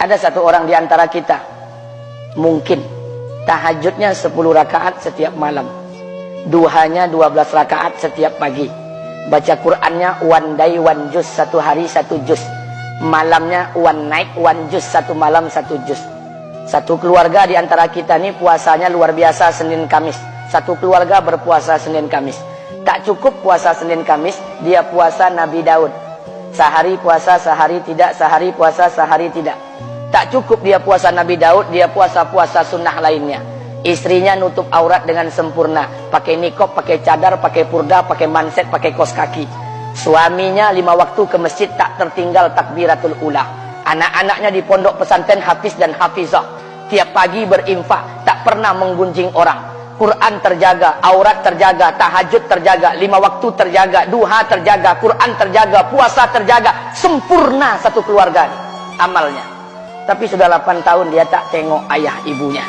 Ada satu orang di antara kita, mungkin tahajudnya 10 rakaat setiap malam, duhanya 12 rakaat setiap pagi, baca Qur'annya one day one juz, satu hari satu juz, malamnya one night one juz, satu malam satu juz. Satu keluarga di antara kita ini puasanya luar biasa Senin Kamis. Satu keluarga berpuasa Senin Kamis. Tak cukup puasa Senin Kamis, dia puasa Nabi Daud. Sehari puasa, sehari tidak, sehari puasa, sehari tidak. Tak cukup dia puasa Nabi Daud, dia puasa-puasa sunnah lainnya. Istrinya nutup aurat dengan sempurna, pakai nikob, pakai cadar, pakai purda, pakai manset, pakai kos kaki. Suaminya 5 waktu ke masjid tak tertinggal takbiratul ula. Anak-anaknya di pondok pesantren hafiz dan hafizah. Tiap pagi berinfak, tak pernah menggunjing orang. Quran terjaga, aurat terjaga, tahajud terjaga, 5 waktu terjaga, duha terjaga, Quran terjaga, puasa terjaga. Sempurna satu keluarga amalnya. Tapi sudah 8 tahun dia tak tengok ayah ibunya.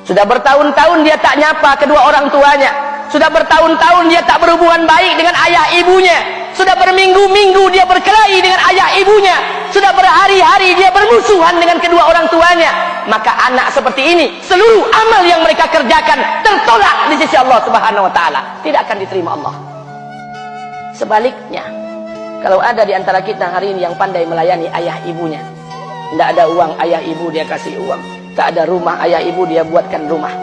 Sudah bertahun-tahun dia tak nyapa kedua orang tuanya. Sudah bertahun-tahun dia tak berhubungan baik dengan ayah ibunya. Sudah berminggu-minggu dia berkelahi dengan ayah ibunya. Sudah berhari-hari dia bermusuhan dengan kedua orang tuanya. Maka anak seperti ini, seluruh amal yang mereka kerjakan tertolak di sisi Allah Subhanahu wa taala, tidak akan diterima Allah. Sebaliknya, kalau ada di antara kita hari ini yang pandai melayani ayah ibunya, tidak ada uang ayah ibu dia kasih uang, tak ada rumah ayah ibu dia buatkan rumah,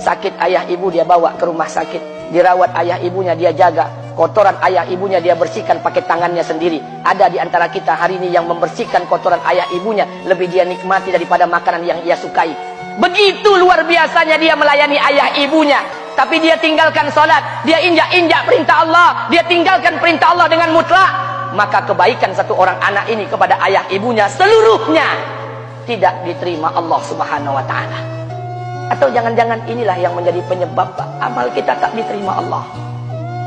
sakit ayah ibu dia bawa ke rumah sakit, dirawat ayah ibunya dia jaga, kotoran ayah ibunya dia bersihkan pakai tangannya sendiri. Ada di antara kita hari ini yang membersihkan kotoran ayah ibunya lebih dia nikmati daripada makanan yang ia sukai. Begitu luar biasanya dia melayani ayah ibunya. Tapi dia tinggalkan sholat, dia injak-injak perintah Allah, dia tinggalkan perintah Allah dengan mutlak. Maka kebaikan satu orang anak ini kepada ayah ibunya seluruhnya tidak diterima Allah Subhanahu wa taala. Atau jangan-jangan inilah yang menjadi penyebab amal kita tak diterima Allah.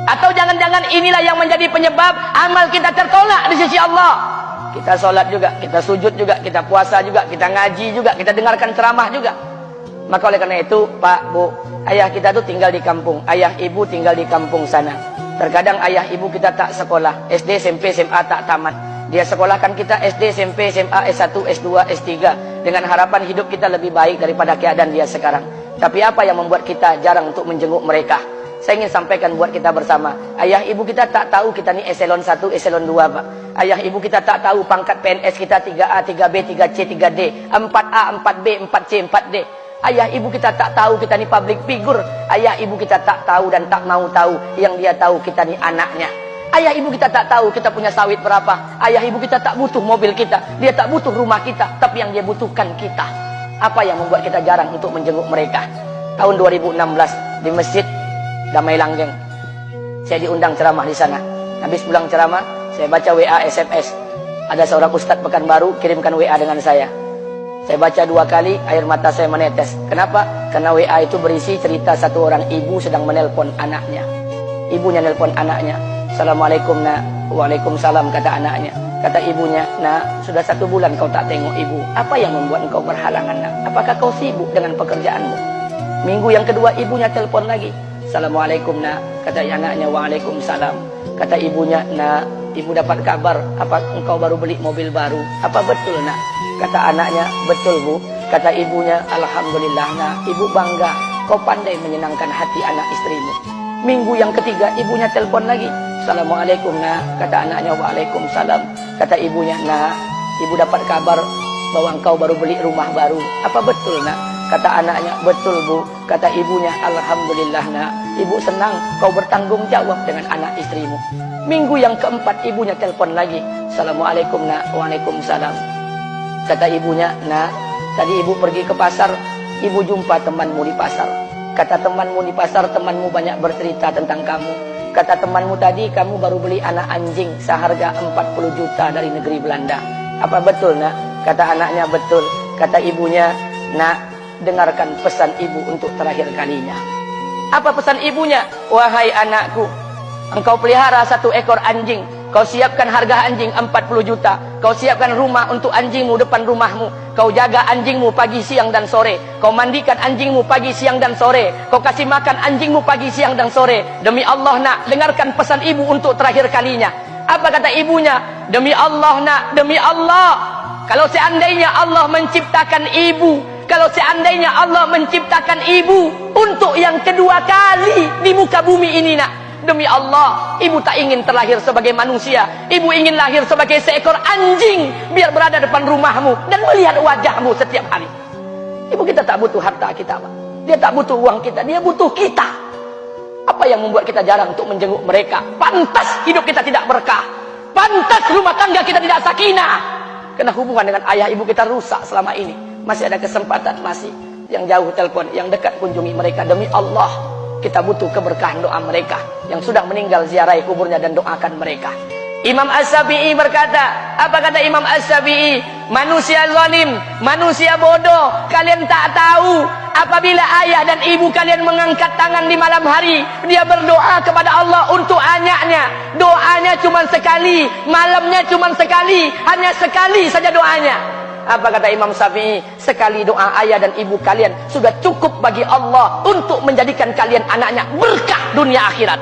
Atau jangan-jangan inilah yang menjadi penyebab amal kita tertolak di sisi Allah. Kita sholat juga, kita sujud juga, kita puasa juga, kita ngaji juga, kita dengarkan ceramah juga. Maka oleh karena itu, Pak, Bu, ayah kita tuh tinggal di kampung, ayah ibu tinggal di kampung sana. Terkadang ayah ibu kita tak sekolah, SD, SMP, SMA tak tamat. Dia sekolahkan kita SD, SMP, SMA, S1, S2, S3 dengan harapan hidup kita lebih baik daripada keadaan dia sekarang. Tapi apa yang membuat kita jarang untuk menjenguk mereka? Saya ingin sampaikan buat kita bersama. Ayah ibu kita tak tahu kita ni eselon 1, eselon 2, Pak. Ayah ibu kita tak tahu pangkat PNS kita 3A, 3B, 3C, 3D, 4A, 4B, 4C, 4D. Ayah ibu kita tak tahu kita ni public figure. Ayah ibu kita tak tahu dan tak mau tahu. Yang dia tahu kita ni anaknya. Ayah ibu kita tak tahu kita punya sawit berapa. Ayah ibu kita tak butuh mobil kita. Dia tak butuh rumah kita. Tapi yang dia butuhkan kita. Apa yang membuat kita jarang untuk menjenguk mereka? Tahun 2016 di Masjid Damai Langgeng, saya diundang ceramah di sana. Habis pulang ceramah, saya baca WA SMS. Ada seorang ustadz Pekanbaru kirimkan WA dengan saya. Saya baca 2 kali, air mata saya menetes. Kenapa? Karena WA itu berisi cerita satu orang ibu sedang menelpon anaknya. Ibunya nelpon anaknya. Assalamualaikum nak. Waalaikumsalam, kata anaknya. Kata ibunya, nak, sudah 1 bulan kau tak tengok ibu. Apa yang membuat engkau berhalangan, nak? Apakah kau sibuk dengan pekerjaanmu? Minggu yang kedua ibunya telepon lagi. Assalamualaikum nak, kata anaknya. Waalaikumsalam. Kata ibunya, nak, ibu dapat kabar apa engkau baru beli mobil baru. Apa betul nak? Kata anaknya, betul bu. Kata ibunya, alhamdulillah nak, ibu bangga kau pandai menyenangkan hati anak istrimu. Minggu yang ketiga ibunya telepon lagi. Assalamualaikum nak, kata anaknya. Waalaikumsalam. Kata ibunya, nak, ibu dapat kabar bahwa engkau baru beli rumah baru. Apa betul nak? Kata anaknya, betul bu. Kata ibunya, alhamdulillah nak, ibu senang kau bertanggung jawab dengan anak istrimu. Minggu yang keempat ibunya telepon lagi. Assalamualaikum nak. Waalaikumsalam. Kata ibunya, nak, tadi ibu pergi ke pasar, ibu jumpa temanmu di pasar. Kata temanmu di pasar, temanmu banyak bercerita tentang kamu. Kata temanmu tadi, kamu baru beli anak anjing seharga 40 juta dari negeri Belanda. Apa betul nak? Kata anaknya, betul. Kata ibunya, nak, dengarkan pesan ibu untuk terakhir kalinya. Apa pesan ibunya? Wahai anakku, engkau pelihara 1 ekor anjing. Kau siapkan harga anjing 40 juta. Kau siapkan rumah untuk anjingmu depan rumahmu. Kau jaga anjingmu pagi, siang, dan sore. Kau mandikan anjingmu pagi, siang, dan sore. Kau kasih makan anjingmu pagi, siang, dan sore. Demi Allah nak, dengarkan pesan ibu untuk terakhir kalinya. Apa kata ibunya? Demi Allah nak, demi Allah, Kalau seandainya Allah menciptakan ibu, kalau seandainya Allah menciptakan ibu untuk yang kedua kali di muka bumi ini nak, demi Allah, ibu tak ingin terlahir sebagai manusia. Ibu ingin lahir sebagai seekor anjing, biar berada depan rumahmu dan melihat wajahmu setiap hari. Ibu kita tak butuh harta kita, Pak. Dia tak butuh uang kita, dia butuh kita. Apa yang membuat kita jarang untuk menjenguk mereka? Pantas hidup kita tidak berkah. Pantas rumah tangga kita tidak sakinah. Karena hubungan dengan ayah ibu kita rusak selama ini. Masih ada kesempatan, masih. Yang jauh telepon, yang dekat kunjungi mereka. Demi Allah, kita butuh keberkahan doa mereka. Yang sudah meninggal, ziarahi kuburnya dan doakan mereka. Imam As-Syafi'i berkata, apa kata Imam As-Syafi'i? Manusia zalim, manusia bodoh, kalian tak tahu apabila ayah dan ibu kalian mengangkat tangan di malam hari, dia berdoa kepada Allah untuk anaknya. Doanya cuma sekali, malamnya cuma sekali, hanya sekali saja doanya. Apa kata Imam Syafi'i? Sekali doa ayah dan ibu kalian sudah cukup bagi Allah untuk menjadikan kalian anaknya berkah dunia akhirat.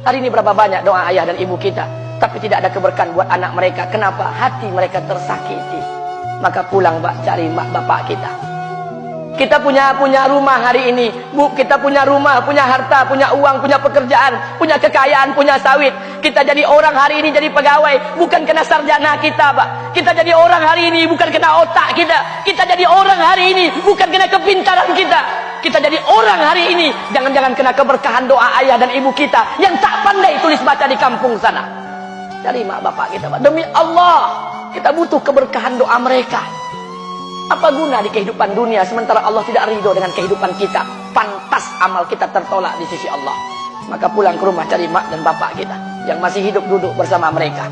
Hari ini berapa banyak doa ayah dan ibu kita, tapi tidak ada keberkahan buat anak mereka. Kenapa? Hati mereka tersakiti. Maka pulang, Pak, cari mak bapak kita. Kita punya rumah hari ini, Bu. Kita punya rumah, punya harta, punya uang, punya pekerjaan, punya kekayaan, punya sawit. Kita jadi orang hari ini jadi pegawai, bukan kena sarjana kita, Pak. Kita jadi orang hari ini bukan kena otak kita. Kita jadi orang hari ini bukan kena kepintaran kita. Kita jadi orang hari ini jangan-jangan kena keberkahan doa ayah dan ibu kita yang tak pandai tulis baca di kampung sana. Cari mak bapak kita, Pak. Demi Allah, kita butuh keberkahan doa mereka. Apa guna di kehidupan dunia sementara Allah tidak ridho dengan kehidupan kita? Pantas amal kita tertolak di sisi Allah. Maka pulang ke rumah cari mak dan bapak kita yang masih hidup, duduk bersama mereka.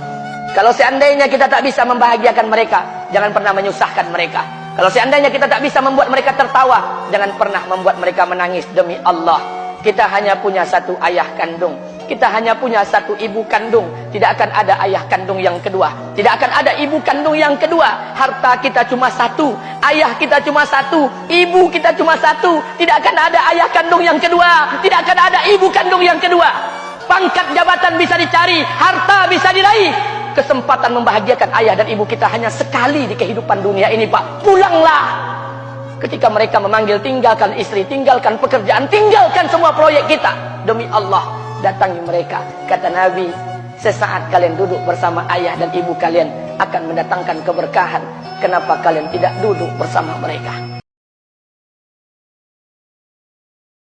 Kalau seandainya kita tak bisa membahagiakan mereka, jangan pernah menyusahkan mereka. Kalau seandainya kita tak bisa membuat mereka tertawa, jangan pernah membuat mereka menangis. Demi Allah, kita hanya punya satu ayah kandung. Kita hanya punya satu ibu kandung. Tidak akan ada ayah kandung yang kedua. Tidak akan ada ibu kandung yang kedua. Harta kita cuma satu. Ayah kita cuma satu. Ibu kita cuma satu. Tidak akan ada ayah kandung yang kedua. Tidak akan ada ibu kandung yang kedua. Pangkat jabatan bisa dicari. Harta bisa diraih. Kesempatan membahagiakan ayah dan ibu kita hanya sekali di kehidupan dunia ini, Pak. Pulanglah. Ketika mereka memanggil, tinggalkan istri, tinggalkan pekerjaan, tinggalkan semua proyek kita. Demi Allah, datangi mereka. Kata Nabi, sesaat kalian duduk bersama ayah dan ibu kalian akan mendatangkan keberkahan. Kenapa kalian tidak duduk bersama mereka?